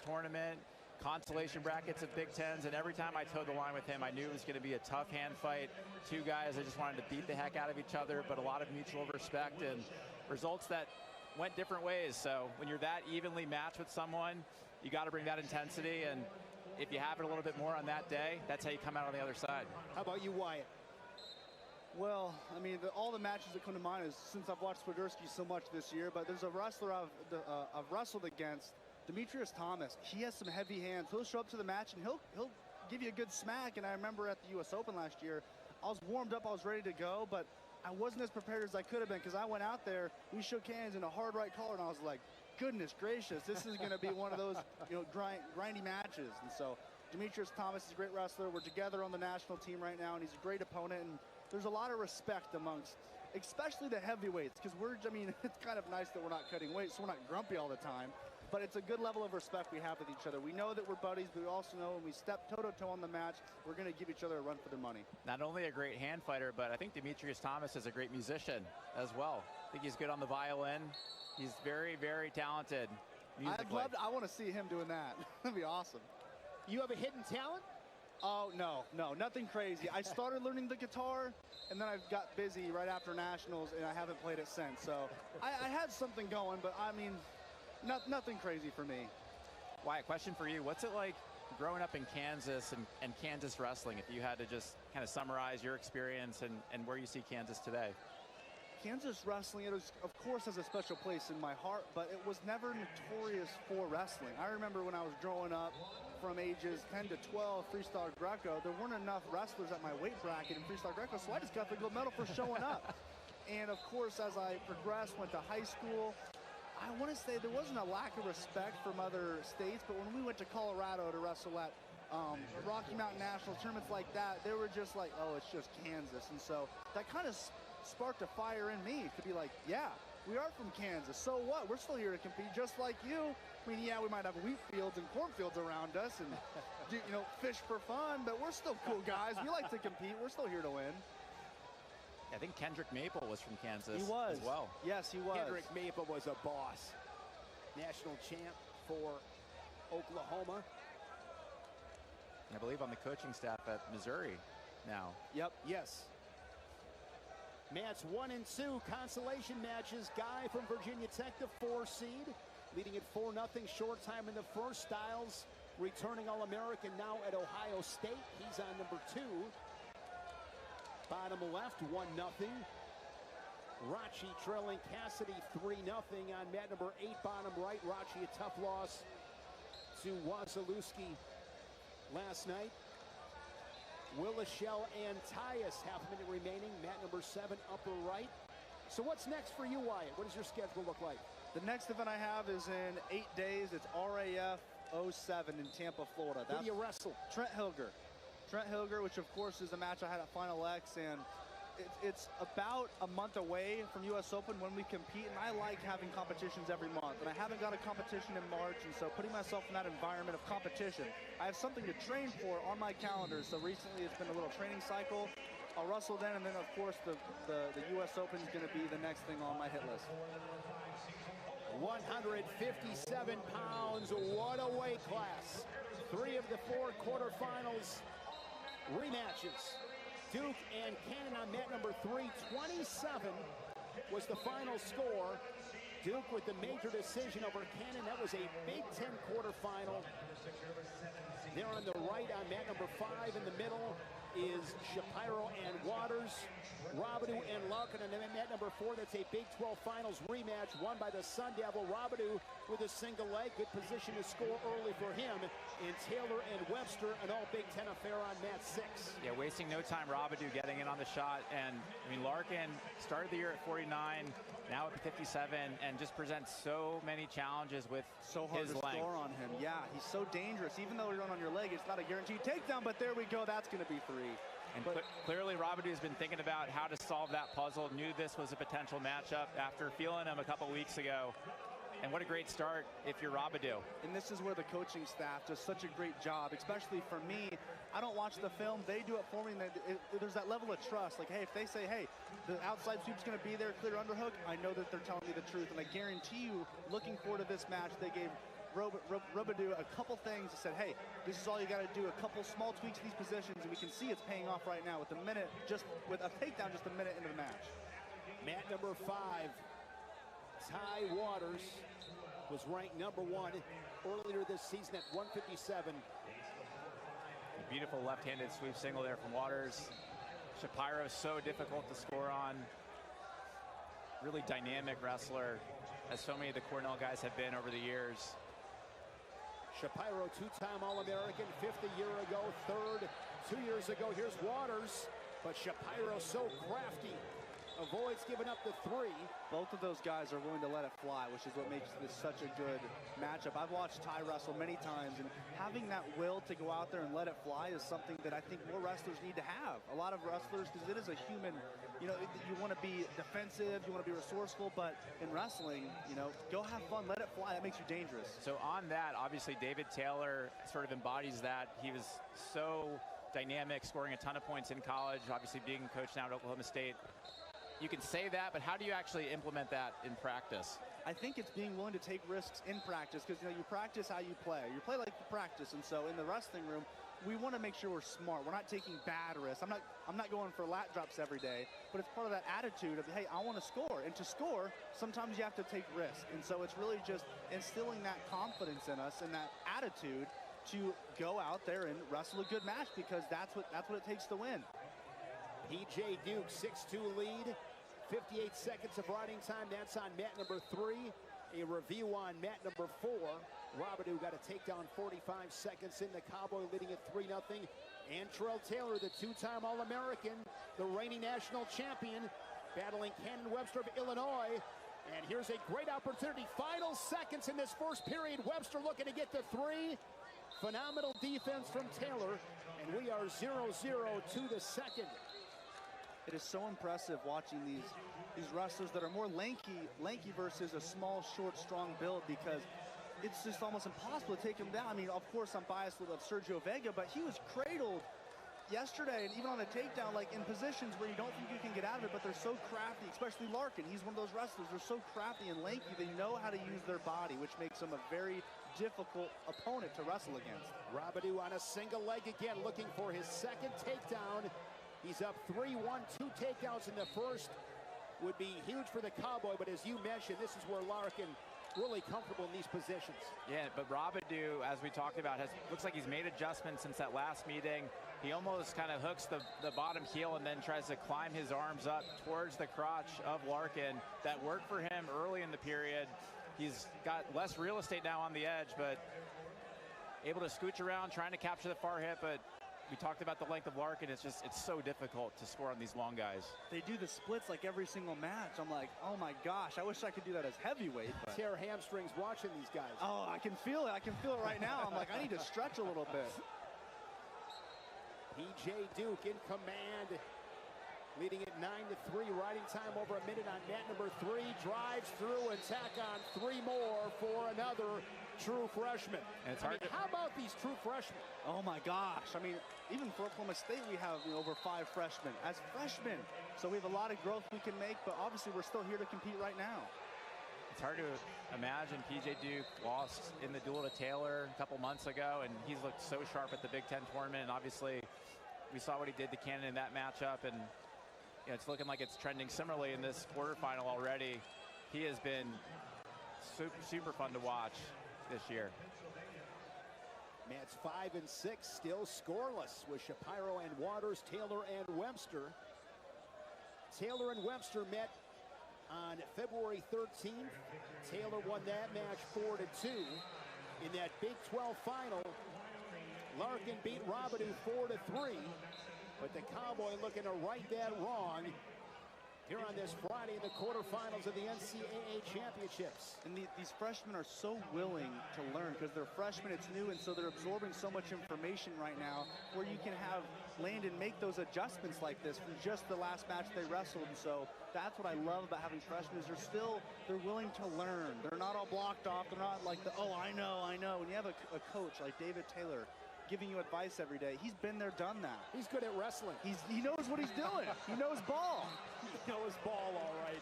tournament, consolation brackets of Big Tens, and every time I towed the line with him, I knew it was going to be a tough hand fight. Two guys that just wanted to beat the heck out of each other, but a lot of mutual respect and results that went different ways. So when you're that evenly matched with someone, you got to bring that intensity, and if you have it a little bit more on that day, that's how you come out on the other side. How about you, Wyatt? Well, I mean, all the matches that come to mind is since I've watched Swiderski so much this year, but there's a wrestler I've wrestled against, Demetrius Thomas. He has some heavy hands. He'll show up to the match and he'll give you a good smack. And I remember at the U.S. Open last year, I was warmed up, I was ready to go, but I wasn't as prepared as I could have been because I went out there, we shook hands in a hard right collar, and I was like, goodness gracious, this is going to be one of those grindy matches. And so Demetrius Thomas is a great wrestler. We're together on the national team right now, and he's a great opponent. And there's a lot of respect amongst, especially the heavyweights, because it's kind of nice that we're not cutting weight, so we're not grumpy all the time. But it's a good level of respect we have with each other. We know that we're buddies, but we also know when we step toe-to-toe on the match, we're going to give each other a run for their money. Not only a great hand fighter, but I think Demetrius Thomas is a great musician as well. I think he's good on the violin. He's very, very talented musically. I want to see him doing that. That'd be awesome. You have a hidden talent? Oh, no, nothing crazy. I started learning the guitar, and then I got busy right after Nationals, and I haven't played it since. So I had something going, but I mean, nothing crazy for me. Wyatt, question for you. What's it like growing up in Kansas and Kansas wrestling, if you had to just kind of summarize your experience and where you see Kansas today? Kansas wrestling, of course, has a special place in my heart, but it was never notorious for wrestling. I remember when I was growing up from ages 10 to 12, freestyle Greco, there weren't enough wrestlers at my weight bracket in freestyle Greco, so I just got the gold medal for showing up. And of course, as I progressed, went to high school, I want to say there wasn't a lack of respect from other states, but when we went to Colorado to wrestle at Rocky Mountain National tournaments like that, they were just like, oh, it's just Kansas. And so that kind of sparked a fire in me to be like, yeah, we are from Kansas. So what? We're still here to compete just like you. I mean, yeah, we might have wheat fields and cornfields around us and, fish for fun, but we're still cool guys. We like to compete. We're still here to win. I think Kendrick Maple was from Kansas. He was. As well. Yes, he was. Kendrick Maple was a boss. National champ for Oklahoma. I believe on the coaching staff at Missouri now. Yep. Yes. Match 1 and 2, consolation matches. Guy from Virginia Tech, the 4 seed, leading at 4-0, short time in the first. Styles, returning All-American now at Ohio State. He's on number 2. Bottom left, 1-0. Rachi trailing Cassidy 3-0 on mat number 8, bottom right. Rachi, a tough loss to Wasilewski last night. Willishell and Tyus, half a minute remaining. Mat number 7, upper right. So what's next for you, Wyatt? What does your schedule look like? The next event I have is in 8 days. It's RAF 07 in Tampa, Florida. Who do you wrestle? Trent Hilger. Trent Hilger, which of course is a match I had at Final X, and it's about a month away from U.S. Open when we compete, and I like having competitions every month, and I haven't got a competition in March, and so putting myself in that environment of competition, I have something to train for on my calendar. So recently it's been a little training cycle. I'll wrestle then, and then of course the U.S. Open is going to be the next thing on my hit list. 157 pounds, what a weight class. 3 of the 4 quarterfinals rematches. Duke and Cannon on mat number 3. 27 was the final score. Duke with the major decision over Cannon. That was a Big Ten quarterfinal. There on the right on mat number 5. In the middle is Shapiro and Waters. Robidoux and Larkin on mat number 4. That's a Big 12 Finals rematch won by the Sun Devil. Robidoux with a single leg. Good position to score early for him. And Taylor and Webster, an all Big Ten affair on mat 6. Yeah, wasting no time. Robidoux getting in on the shot. And I mean, Larkin started the year at 49, now at 57, and just presents so many challenges with so hard his to length. Score on him. Yeah, he's so dangerous. Even though you run on your leg, it's not a guaranteed takedown, but there we go. That's going to be 3. And clearly Robidoux has been thinking about how to solve that puzzle, knew this was a potential matchup after feeling him a couple weeks ago. And what a great start if you're Robidoux. And this is where the coaching staff does such a great job, especially for me. I don't watch the film. They do it for me. And there's that level of trust. Like, hey, if they say, hey, the outside sweep's going to be there, clear underhook, I know that they're telling me the truth. And I guarantee you, looking forward to this match, they gave Robidoux a couple things and said, hey, this is all you got to do, a couple small tweaks in these positions, and we can see it's paying off right now with a minute, just with a takedown just a minute into the match. Mat number 5, Ty Waters, was ranked number 1 earlier this season at 157. A beautiful left-handed sweep single there from Waters. Shapiro is so difficult to score on. Really dynamic wrestler, as so many of the Cornell guys have been over the years. Shapiro, 2-time All-American, 5th a year ago, 3rd 2 years ago. Here's Waters, but Shapiro so crafty, avoids giving up the 3. Both of those guys are willing to let it fly, which is what makes this such a good matchup. I've watched Ty wrestle many times, and having that will to go out there and let it fly is something that I think more wrestlers need to have. A lot of wrestlers, because it is a human, you want to be defensive, you want to be resourceful, but in wrestling, go have fun, let it fly. That makes you dangerous. So on that, obviously David Taylor sort of embodies that. He was so dynamic, scoring a ton of points in college, obviously being coached now at Oklahoma State. You can say that, but how do you actually implement that in practice? I think it's being willing to take risks in practice, because you practice how you play. You play like you practice, and so in the wrestling room, we want to make sure we're smart. We're not taking bad risks. I'm not going for lat drops every day, but it's part of that attitude of, hey, I want to score. And to score, sometimes you have to take risks. And so it's really just instilling that confidence in us and that attitude to go out there and wrestle a good match, because that's what it takes to win. PJ Duke, 6'2" lead, 58 seconds of riding time. That's on mat number 3. A review on mat number 4. Robidoux got a takedown 45 seconds in the Cowboy, leading at 3-0. And Terrell Taylor, the 2-time All-American, the reigning national champion, battling Cannon Webster of Illinois. And here's a great opportunity. Final seconds in this first period. Webster looking to get the 3. Phenomenal defense from Taylor. And we are 0-0 to the second. It is so impressive watching these wrestlers that are more lanky versus a small, short, strong build, because it's just almost impossible to take him down. I mean, of course, I'm biased with Sergio Vega, but he was cradled yesterday, and even on a takedown, like in positions where you don't think you can get out of it, but they're so crafty, especially Larkin. He's one of those wrestlers. They're so crafty and lanky. They know how to use their body, which makes them a very difficult opponent to wrestle against. Robidoux on a single leg again, looking for his second takedown. He's up 3-1, 2 takedowns in the first. Would be huge for the Cowboy, but as you mentioned, this is where Larkin really comfortable in these positions. Yeah, but Robidoux, as we talked about, looks like he's made adjustments since that last meeting. He almost kind of hooks the bottom heel and then tries to climb his arms up towards the crotch of Larkin. That worked for him early in the period. He's got less real estate now on the edge, but able to scooch around, trying to capture the far hip, but we talked about the length of Larkin. It's so difficult to score on these long guys. They do the splits like every single match. I'm like, oh my gosh, I wish I could do that as heavyweight. But... tear hamstrings watching these guys. Oh, I can feel it. I can feel it right now. I'm like, I need to stretch a little bit. PJ Duke in command, leading at 9-3, riding time over a minute on mat number 3. Drives through and tack on 3 more for another true freshman. And it's hard how about these true freshmen? Oh my gosh. I mean, even for Oklahoma State, we have over 5 freshmen as freshmen. So we have a lot of growth we can make, but obviously we're still here to compete right now. It's hard to imagine PJ Duke lost in the duel to Taylor a couple months ago, and he's looked so sharp at the Big Ten tournament. And obviously, we saw what he did to Cannon in that matchup, and it's looking like it's trending similarly in this quarterfinal already. He has been super fun to watch this year. Mats 5 and 6, still scoreless with Shapiro and Waters, Taylor and Webster. Taylor and Webster met on February 13th. Taylor won that match 4-2. In that Big 12 final, Larkin beat Robidoux 4-3. But the Cowboy looking to right that wrong here on this Friday in the quarterfinals of the NCAA championships. And these freshmen are so willing to learn, because they're freshmen, it's new, and so they're absorbing so much information right now, where you can have Landon make those adjustments like this from just the last match they wrestled. And so that's what I love about having freshmen, is they're willing to learn. They're not all blocked off. They're not like oh, I know. When you have a coach like David Taylor giving you advice every day, he's been there, done that. He's good at wrestling. He knows what he's doing. He knows ball. He knows ball, all right.